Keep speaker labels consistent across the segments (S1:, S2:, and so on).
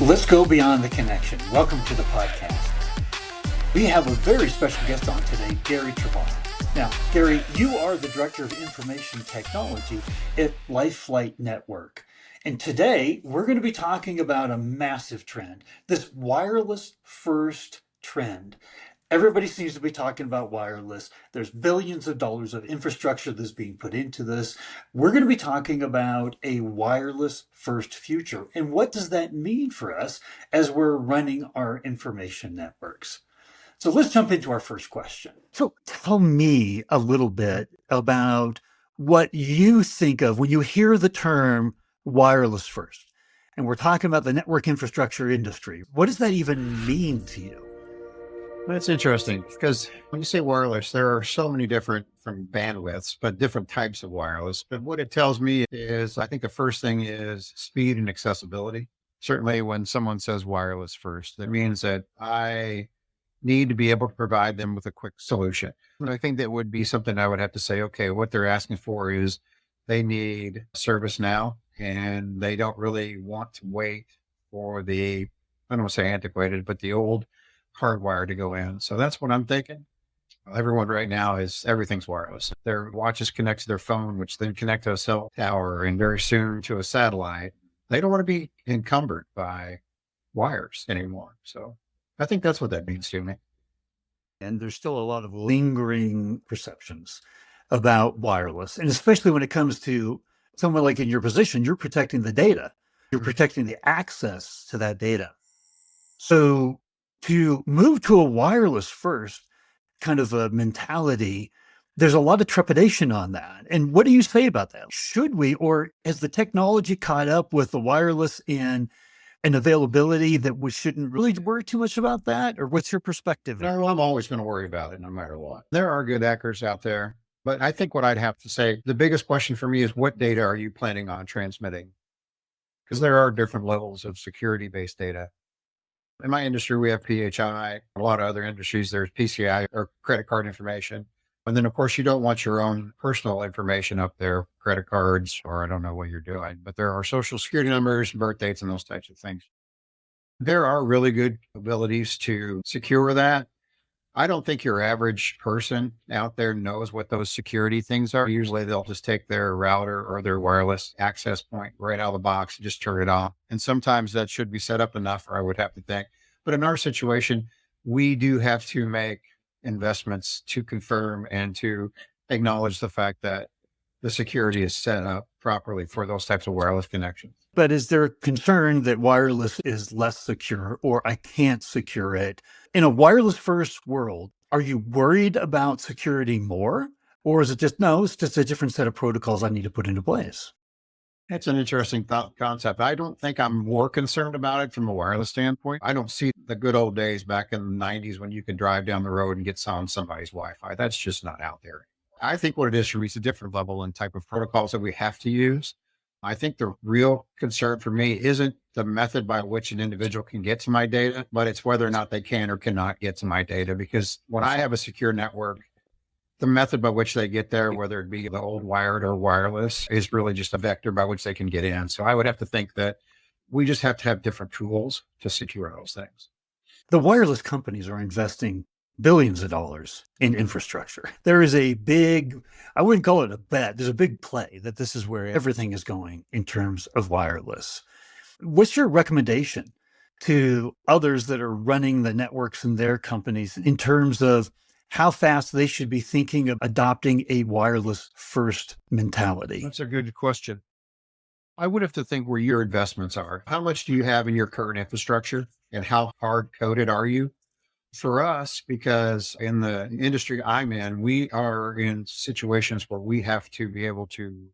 S1: Let's go beyond the connection. Welcome to the podcast. We have a very special guest on today, Gary Trevon. Now, Gary, you are the Director of Information Technology at LifeFlight Network. And today, we're going to be talking about a massive trend, this wireless first trend. Everybody seems to be talking about wireless. There's billions of dollars of infrastructure that's being put into this. We're going to be talking about a wireless first future. And what does that mean for us as we're running our information networks? So let's jump into our first question. So tell me a little bit about what you think of when you hear the term wireless first. And we're talking about the network infrastructure industry. What does that even mean to you?
S2: That's interesting because when you say wireless, there are so many different from bandwidths, but different types of wireless. But what it tells me is, I think the first thing is speed and accessibility. Certainly when someone says wireless first, that means that I need to be able to provide them with a quick solution. And I think that would be something I would have to say, okay, what they're asking for is they need service now, and they don't really want to wait for I don't want to say antiquated, but the old hardwire to go in. So that's what I'm thinking. Everyone right now everything's wireless. Their watches connect to their phone, which then connect to a cell tower and very soon to a satellite. They don't want to be encumbered by wires anymore. So I think that's what that means to me.
S1: And there's still a lot of lingering perceptions about wireless. And especially when it comes to someone like in your position, you're protecting the data. You're protecting the access to that data. So to move to a wireless first kind of a mentality, there's a lot of trepidation on that. And what do you say about that? Should we, or has the technology caught up with the wireless and availability that we shouldn't really worry too much about that? Or what's your perspective?
S2: No, I'm always going to worry about it no matter what. There are good hackers out there, but I think what I'd have to say, the biggest question for me is what data are you planning on transmitting? Because there are different levels of security-based data. In my industry, we have PHI. A lot of other industries, there's PCI or credit card information. And then, of course, you don't want your own personal information up there, credit cards, or I don't know what you're doing, but there are social security numbers, birth dates, and those types of things. There are really good abilities to secure that. I don't think your average person out there knows what those security things are. Usually they'll just take their router or their wireless access point right out of the box and just turn it off. And sometimes that should be set up enough, or I would have to think. But in our situation, we do have to make investments to confirm and to acknowledge the fact that the security is set up properly for those types of wireless connections.
S1: But is there a concern that wireless is less secure, or I can't secure it? In a wireless first world, are you worried about security more? Or is it just, no, it's just a different set of protocols I need to put into place?
S2: That's an interesting concept. I don't think I'm more concerned about it from a wireless standpoint. I don't see the good old days back in the 90s when you could drive down the road and get on somebody's Wi-Fi. That's just not out there. I think what it is for me is a different level and type of protocols that we have to use. I think the real concern for me isn't the method by which an individual can get to my data, but it's whether or not they can or cannot get to my data. Because when I have a secure network, the method by which they get there, whether it be the old wired or wireless, is really just a vector by which they can get in. So I would have to think that we just have to have different tools to secure those things.
S1: The wireless companies are investing billions of dollars in infrastructure. There is a big, I wouldn't call it a bet, there's a big play that this is where everything is going in terms of wireless. What's your recommendation to others that are running the networks in their companies in terms of how fast they should be thinking of adopting a wireless first mentality?
S2: That's a good question. I would have to think where your investments are. How much do you have in your current infrastructure, and how hard coded are you? For us, because in the industry I'm in, we are in situations where we have to be able to,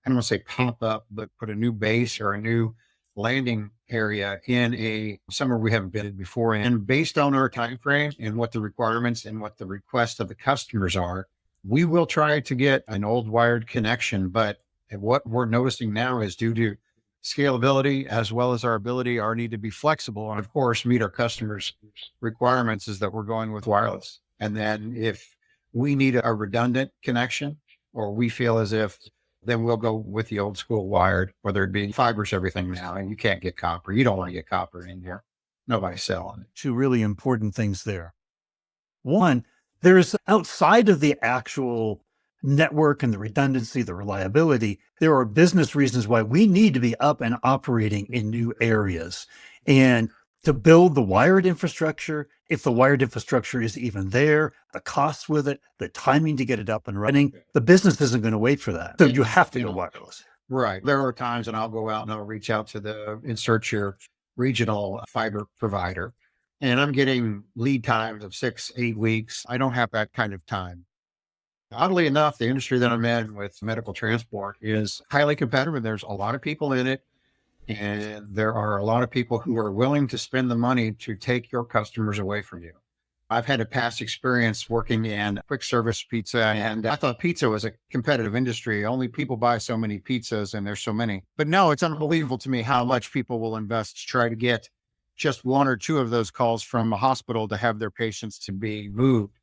S2: I don't want to say pop up, but put a new base or a new landing area in somewhere we haven't been in before. And based on our time frame and what the requirements and what the requests of the customers are, we will try to get an old wired connection. But what we're noticing now is due to scalability, as well as our need to be flexible and of course meet our customers' requirements, is that we're going with wireless. And then if we need a redundant connection, or we feel as if then we'll go with the old school wired, whether it be fiber's everything now, and you can't get copper. You don't want to get copper in here. Nobody's selling it.
S3: Two really important things there. One, there's outside of the actual network and the redundancy, the reliability, there are business reasons why we need to be up and operating in new areas. And to build the wired infrastructure, if the wired infrastructure is even there, the costs with it, the timing to get it up and running, the business isn't going to wait for that. So you have to go wireless.
S2: Right. There are times and I'll go out and I'll reach out to insert your regional fiber provider, and I'm getting lead times of 6-8 weeks. I don't have that kind of time. Oddly enough, the industry that I'm in with medical transport is highly competitive. There's a lot of people in it. And there are a lot of people who are willing to spend the money to take your customers away from you. I've had a past experience working in quick service pizza, and I thought pizza was a competitive industry. Only people buy so many pizzas, and there's so many. But no, it's unbelievable to me how much people will invest to try to get just one or two of those calls from a hospital to have their patients to be moved,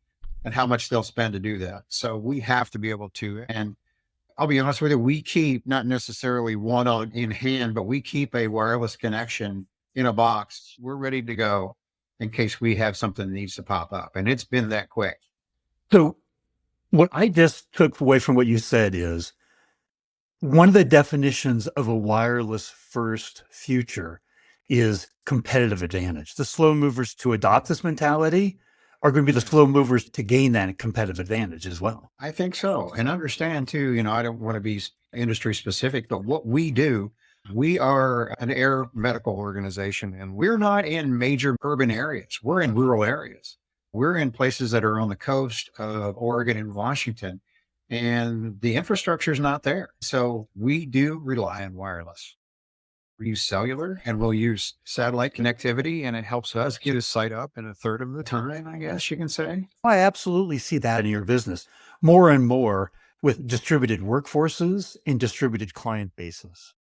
S2: and how much they'll spend to do that. So we have to be able to, and I'll be honest with you, we keep not necessarily one in hand, but we keep a wireless connection in a box. We're ready to go in case we have something that needs to pop up. And it's been that quick.
S3: So what I just took away from what you said is one of the definitions of a wireless first future is competitive advantage. The slow movers to adopt this mentality are going to be the slow movers to gain that competitive advantage as well.
S2: I think so. And understand too, I don't want to be industry specific, but what we do, we are an air medical organization, and we're not in major urban areas. We're in rural areas. We're in places that are on the coast of Oregon and Washington, and the infrastructure is not there. So we do rely on wireless. We use cellular, and we'll use satellite connectivity, and it helps us get a site up in a third of the time, I guess you can say.
S3: I absolutely see that in your business more and more with distributed workforces and distributed client bases.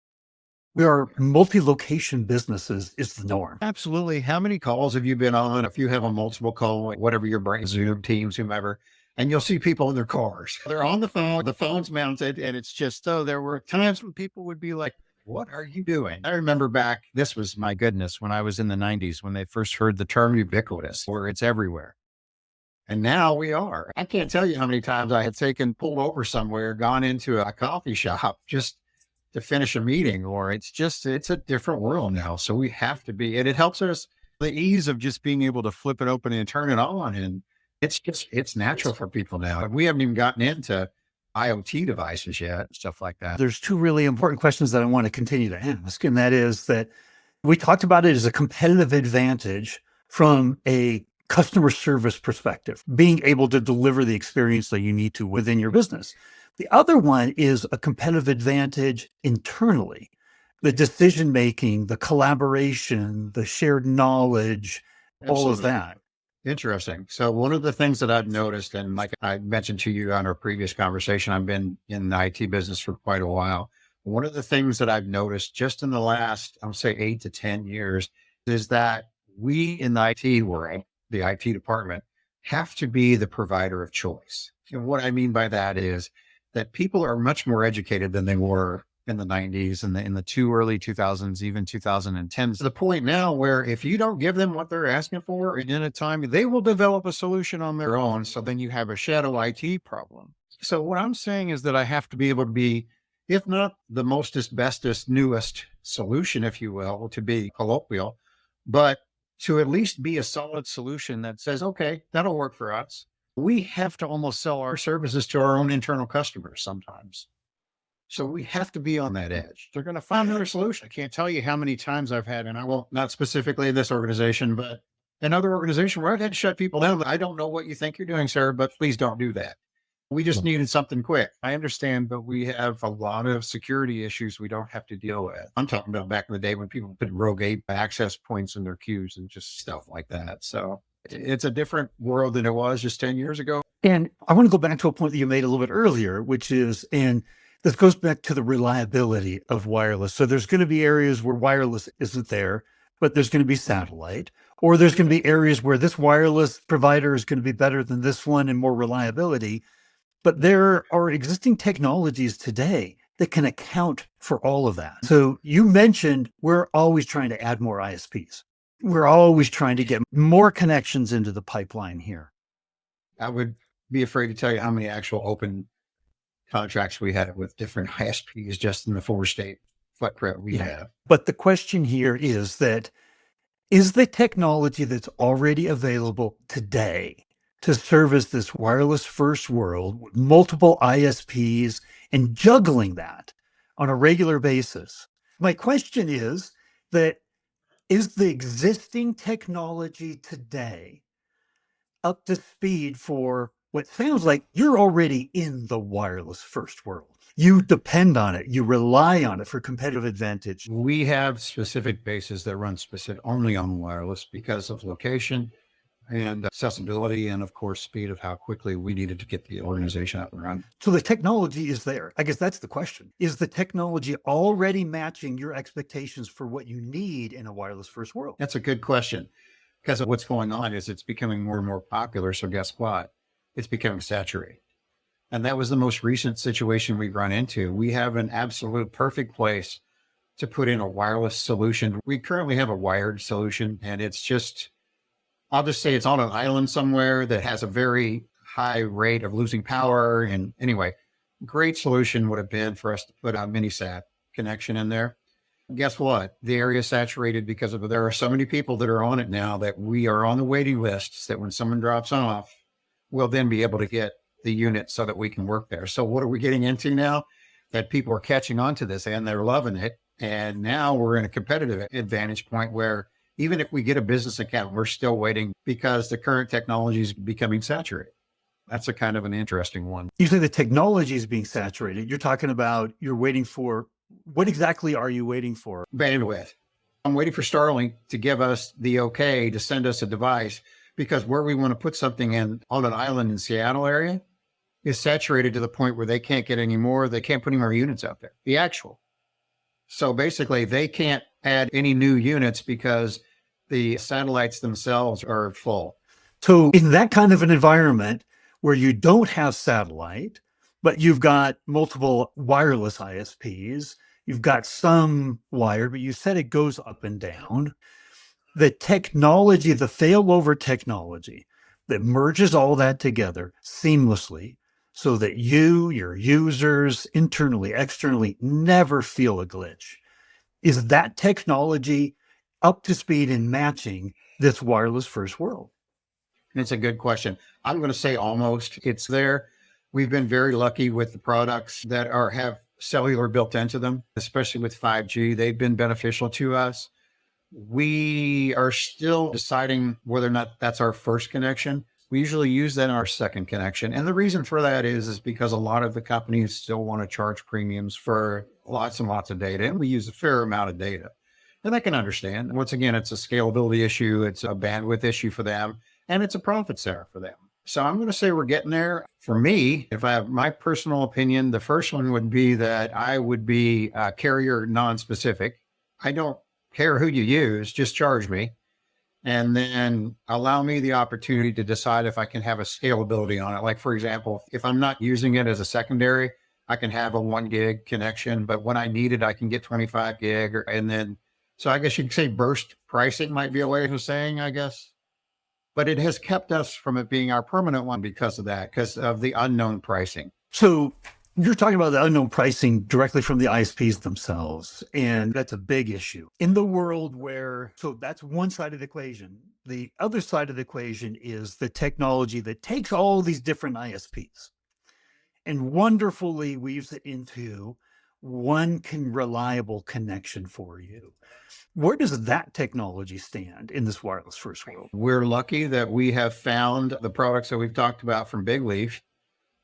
S3: We are multi-location businesses is the norm.
S2: Absolutely. How many calls have you been on? If you have a multiple call, whatever your brain, Zoom, Teams, whomever, and you'll see people in their cars. They're on the phone, the phone's mounted, and it's just, there were times when people would be like, what are you doing? I remember back, this was, my goodness, when I was in the 90s, when they first heard the term ubiquitous, where it's everywhere. And now we are. I can't tell you how many times I had pulled over somewhere, gone into a coffee shop just to finish a meeting, or it's a different world now. So we have to be, and it helps us, the ease of just being able to flip it open and turn it on. And it's natural for people now. We haven't even gotten into IoT devices yet, stuff like that.
S3: There's two really important questions that I want to continue to ask. And that is that we talked about it as a competitive advantage from a customer service perspective, being able to deliver the experience that you need to within your business. The other one is a competitive advantage internally, the decision-making, the collaboration, the shared knowledge, all of that.
S2: Interesting. So one of the things that I've noticed, and like I mentioned to you on our previous conversation, I've been in the IT business for quite a while. One of the things that I've noticed just in the last, I would say 8 to 10 years, is that we in the IT world, the IT department, have to be the provider of choice. And what I mean by that is that people are much more educated than they were in the 90s and in the early 2000s, even 2010s, to the point now where if you don't give them what they're asking for in a time, they will develop a solution on their own. So then you have a shadow IT problem. So what I'm saying is that I have to be able to be, if not the mostest, bestest, newest solution, if you will, to be colloquial, but to at least be a solid solution that says, okay, that'll work for us. We have to almost sell our services to our own internal customers sometimes. So we have to be on that edge. They're going to find another solution. I can't tell you how many times I've had, and I won't, not specifically in this organization, but another organization where I've had to shut people down. I don't know what you think you're doing, sir, but please don't do that. We just needed something quick. I understand, but we have a lot of security issues we don't have to deal with. I'm talking about back in the day when people put rogue access points in their queues and just stuff like that. So it's a different world than it was just 10 years ago.
S3: And I want to go back to a point that you made a little bit earlier, which is, and this goes back to the reliability of wireless. So there's going to be areas where wireless isn't there, but there's going to be satellite, or there's going to be areas where this wireless provider is going to be better than this one and more reliability. But there are existing technologies today that can account for all of that. So you mentioned we're always trying to add more ISPs. We're always trying to get more connections into the pipeline here.
S2: I would be afraid to tell you how many actual open contracts we had with different ISPs just in the 4-state footprint we have.
S3: But the question here is that, is the technology that's already available today to service this wireless first world with multiple ISPs and juggling that on a regular basis? My question is that, is the existing technology today up to speed for what sounds like you're already in the wireless first world? You depend on it. You rely on it for competitive advantage.
S2: We have specific bases that run specific only on wireless because of location and accessibility, and of course, speed of how quickly we needed to get the organization up and running.
S3: So the technology is there. I guess that's the question. Is the technology already matching your expectations for what you need in a wireless first world?
S2: That's a good question, because what's going on is it's becoming more and more popular. So guess what? It's becoming saturated. And that was the most recent situation we've run into. We have an absolute perfect place to put in a wireless solution. We currently have a wired solution, and it's just, I'll just say it's on an island somewhere that has a very high rate of losing power. And anyway, great solution would have been for us to put a mini sat connection in there. Guess what? The area is saturated because of there are so many people that are on it now that we are on the waiting lists that when someone drops off, we'll then be able to get the unit so that we can work there. So what are we getting into now? That people are catching on to this and they're loving it. And now we're in a competitive advantage point where even if we get a business account, we're still waiting because the current technology is becoming saturated. That's a kind of an interesting one.
S3: You say the technology is being saturated. You're talking about you're waiting for, what exactly are you waiting for?
S2: Bandwidth. I'm waiting for Starlink to give us the okay to send us a device, because where we want to put something in on an island in Seattle area is saturated to the point where they can't get any more. They can't put any more units out there, the actual. So basically they can't add any new units because the satellites themselves are full.
S3: So in that kind of an environment where you don't have satellite, but you've got multiple wireless ISPs, you've got some wired, but you said it goes up and down. The technology, the failover technology that merges all that together seamlessly so that you, your users, internally, externally, never feel a glitch. Is that technology up to speed in matching this wireless first world?
S2: It's a good question. I'm going to say almost. It's there. We've been very lucky with the products that have cellular built into them, especially with 5G. They've been beneficial to us. We are still deciding whether or not that's our first connection. We usually use that in our second connection. And the reason for that is because a lot of the companies still want to charge premiums for lots and lots of data. And we use a fair amount of data. And I can understand. Once again, it's a scalability issue. It's a bandwidth issue for them. And it's a profit center for them. So I'm going to say we're getting there. For me, if I have my personal opinion, the first one would be that I would be carrier non-specific. I don't care who you use, just charge me. And then allow me the opportunity to decide if I can have a scalability on it. Like, for example, if I'm not using it as a secondary, I can have a 1 gig connection, but when I need it, I can get 25 gig. So I guess you could say burst pricing might be a way of saying, I guess. But it has kept us from it being our permanent one because of that, because of the unknown pricing.
S3: So you're talking about the unknown pricing directly from the ISPs themselves, and that's a big issue in the world where, so that's one side of the equation. The other side of the equation is the technology that takes all these different ISPs and wonderfully weaves it into one reliable connection for you. Where does that technology stand in this wireless first world?
S2: We're lucky that we have found the products that we've talked about from Big Leaf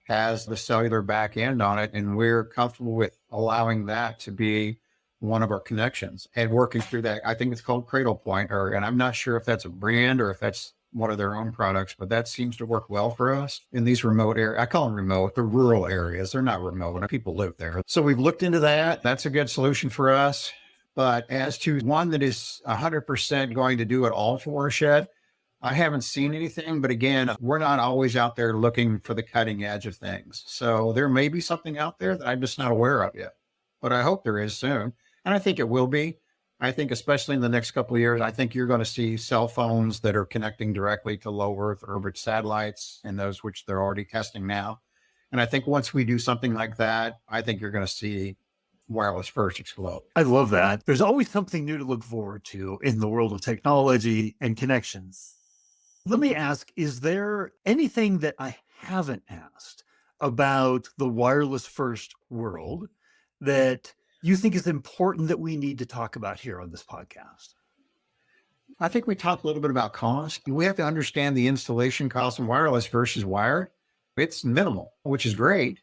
S2: has the cellular back end on it, and we're comfortable with allowing that to be one of our connections and working through that. I think it's called Cradle Point, and I'm not sure if that's a brand or if that's one of their own products, but that seems to work well for us in these remote areas. I call them remote, the rural areas. They're not remote. People live there. So we've looked into that. That's a good solution for us. But as to one that is 100% going to do it all for us yet, I haven't seen anything. But again, we're not always out there looking for the cutting edge of things. So there may be something out there that I'm just not aware of yet. but I hope there is soon. And I think it will be. I think especially in the next couple of years, I think you're going to see cell phones that are connecting directly to low Earth orbit satellites and those which they're already testing now. And I think once we do something like that, I think you're going to see wireless first explode.
S3: I love that. There's always something new to look forward to in the world of technology and connections. Let me ask, is there anything that I haven't asked about the wireless first world that you think is important that we need to talk about here on this podcast?
S2: I think we talked a little bit about cost. We have to understand the installation cost in wireless versus wired. It's minimal, which is great.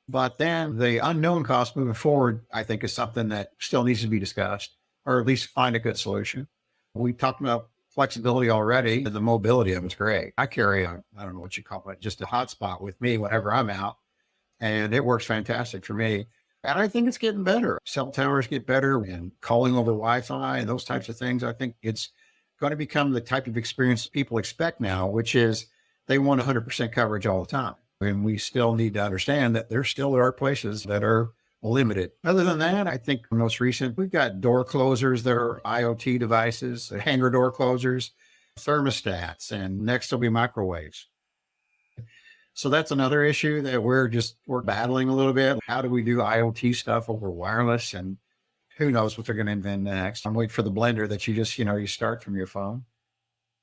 S2: But then the unknown cost moving forward, I think, is something that still needs to be discussed, or at least find a good solution. We talked about flexibility already. The mobility of it's great. I carry I don't know what you call it, just a hotspot with me whenever I'm out, and it works fantastic for me. And I think it's getting better. Cell towers get better and calling over Wi-Fi and those types of things. I think it's going to become the type of experience people expect now, which is they want 100% coverage all the time. And we still need to understand that there still are places that are limited. Other than that, I think most recent, we've got door closers that are IoT devices, hanger door closers, thermostats, and next will be microwaves. So that's another issue that we're battling a little bit. How do we do IoT stuff over wireless? And who knows what they're going to invent next. I'm waiting for the blender that you start from your phone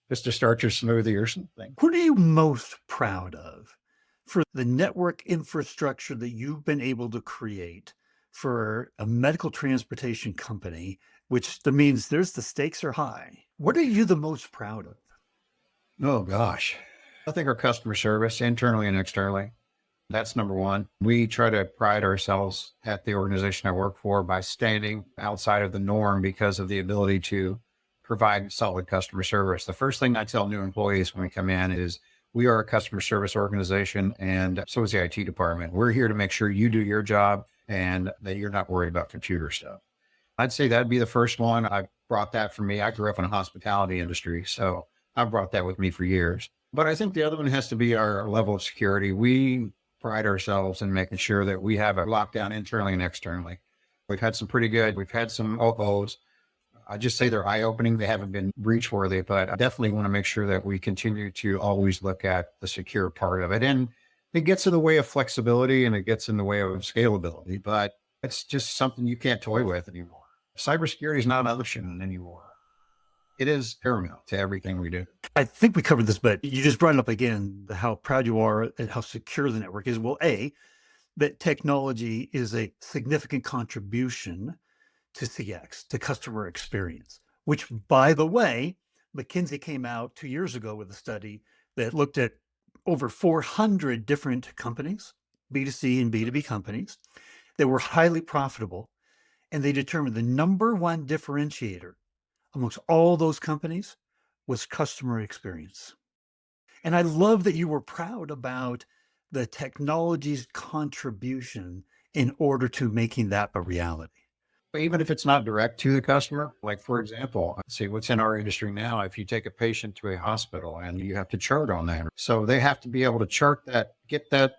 S2: just to start your smoothie or something.
S3: What are you most proud of for the network infrastructure that you've been able to create for a medical transportation company, which means the stakes are high? What are you the most proud of?
S2: Oh, gosh. I think our customer service, internally and externally, that's number one. We try to pride ourselves at the organization I work for by standing outside of the norm because of the ability to provide solid customer service. The first thing I tell new employees when we come in is we are a customer service organization, and so is the IT department. We're here to make sure you do your job and that you're not worried about computer stuff. I'd say that'd be the first one. I brought that from me. I grew up in the hospitality industry, so I brought that with me for years. But I think the other one has to be our level of security. We pride ourselves in making sure that we have a lockdown internally and externally. We've had some OOs. I just say they're eye-opening. They haven't been breach-worthy, but I definitely want to make sure that we continue to always look at the secure part of it. And it gets in the way of flexibility and it gets in the way of scalability, but it's just something you can't toy with anymore. Cybersecurity is not an option anymore. It is paramount to everything we do.
S3: I think we covered this, but you just brought it up again, how proud you are and how secure the network is. Well, that technology is a significant contribution to CX, to customer experience, which, by the way, McKinsey came out 2 years ago with a study that looked at over 400 different companies, B2C and B2B companies, that were highly profitable. And they determined the number one differentiator amongst all those companies was customer experience. And I love that you were proud about the technology's contribution in order to making that a reality.
S2: Even if it's not direct to the customer, like for example, see what's in our industry now, if you take a patient to a hospital and you have to chart on that. So they have to be able to chart that, get that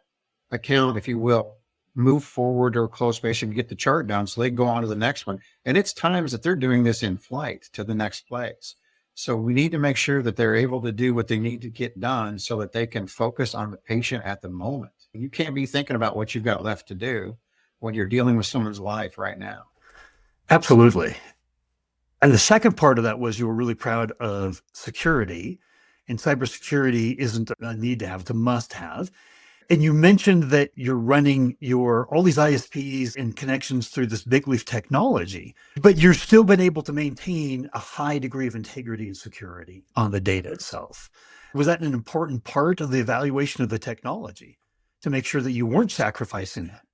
S2: account, if you will, move forward or close patient, get the chart down so they go on to the next one. And it's times that they're doing this in flight to the next place. So we need to make sure that they're able to do what they need to get done so that they can focus on the patient at the moment. You can't be thinking about what you've got left to do when you're dealing with someone's life right now.
S3: Absolutely. And the second part of that was you were really proud of security, and cybersecurity isn't a need to have, it's a must have. And you mentioned that you're running all these ISPs and connections through this big leaf technology, but you're still been able to maintain a high degree of integrity and security on the data itself. Was that an important part of the evaluation of the technology to make sure that you weren't sacrificing that?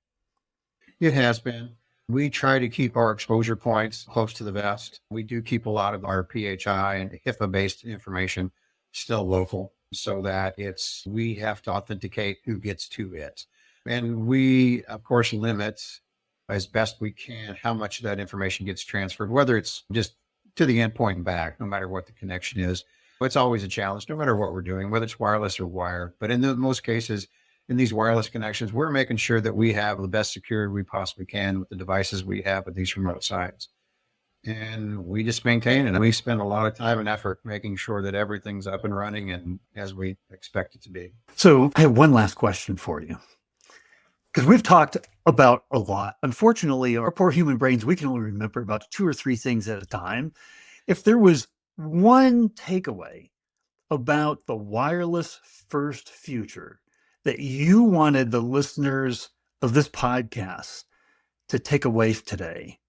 S2: It has been. We try to keep our exposure points close to the vest. We do keep a lot of our PHI and HIPAA-based information still local so that we have to authenticate who gets to it. And we, of course, limit as best we can how much of that information gets transferred, whether it's just to the endpoint and back, no matter what the connection is. It's always a challenge, no matter what we're doing, whether it's wireless or wired. But in most cases, in these wireless connections, we're making sure that we have the best security we possibly can with the devices we have at these remote sites. And we just maintain it. And we spend a lot of time and effort making sure that everything's up and running and as we expect it to be.
S3: So I have one last question for you. Because we've talked about a lot. Unfortunately, our poor human brains, we can only remember about 2 or 3 things at a time. If there was one takeaway about the wireless first future that you wanted the listeners of this podcast to take away today,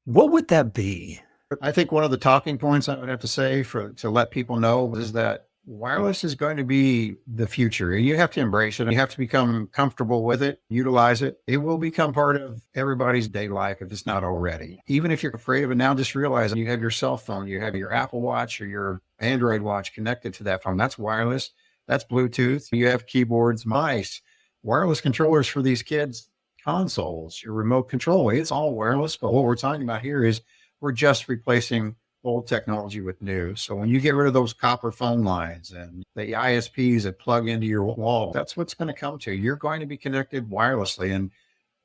S3: what would that be?
S2: I think one of the talking points I would have to say to let people know is that wireless is going to be the future. You have to embrace it. You have to become comfortable with it, utilize it. It will become part of everybody's day life if it's not already. Even if you're afraid of it now, just realize you have your cell phone, you have your Apple Watch or your Android watch connected to that phone. That's wireless. That's Bluetooth. You have keyboards, mice, wireless controllers for these kids, consoles, your remote control. It's all wireless. But what we're talking about here is we're just replacing old technology with new. So when you get rid of those copper phone lines and the ISPs that plug into your wall, that's what's going to come to. You're going to be connected wirelessly, and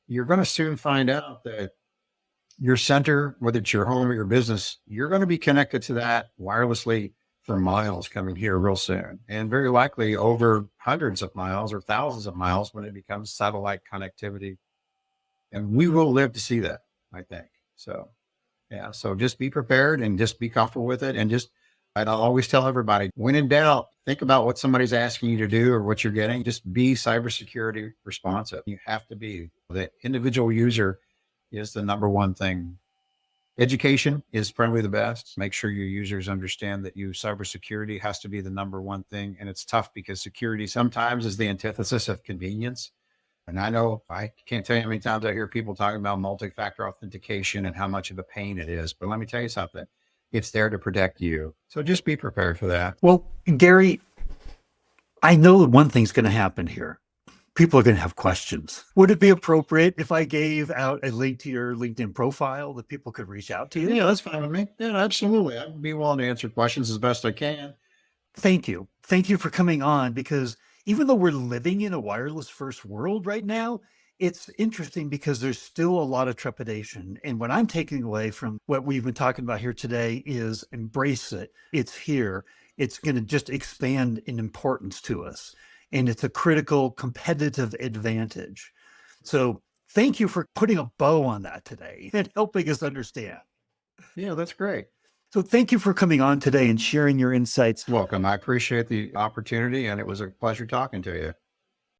S2: you're going to soon find out that your center, whether it's your home or your business, you're going to be connected to that wirelessly for miles coming here real soon, and very likely over hundreds of miles or thousands of miles when it becomes satellite connectivity. And we will live to see that, I think. So yeah, so just be prepared and just be comfortable with it. And I'd always tell everybody, when in doubt, think about what somebody's asking you to do or what you're getting. Just be cybersecurity responsive. You have to be. The individual user is the number one thing. Education is probably the best. Make sure your users understand that cybersecurity has to be the number one thing. And it's tough because security sometimes is the antithesis of convenience. And I know I can't tell you how many times I hear people talking about multi-factor authentication and how much of a pain it is. But let me tell you something. It's there to protect you. So just be prepared for that.
S3: Well, Gary, I know that one thing's going to happen here. People are going to have questions. Would it be appropriate if I gave out a link to your LinkedIn profile that people could reach out to you?
S2: Yeah, that's fine with me. Yeah, absolutely. I'd be willing to answer questions as best I can.
S3: Thank you. Thank you for coming on, because even though we're living in a wireless first world right now, it's interesting because there's still a lot of trepidation. And what I'm taking away from what we've been talking about here today is embrace it. It's here. It's going to just expand in importance to us. And it's a critical competitive advantage. So thank you for putting a bow on that today and helping us understand.
S2: Yeah, that's great.
S3: So thank you for coming on today and sharing your insights.
S2: Welcome. I appreciate the opportunity, and it was a pleasure talking to you.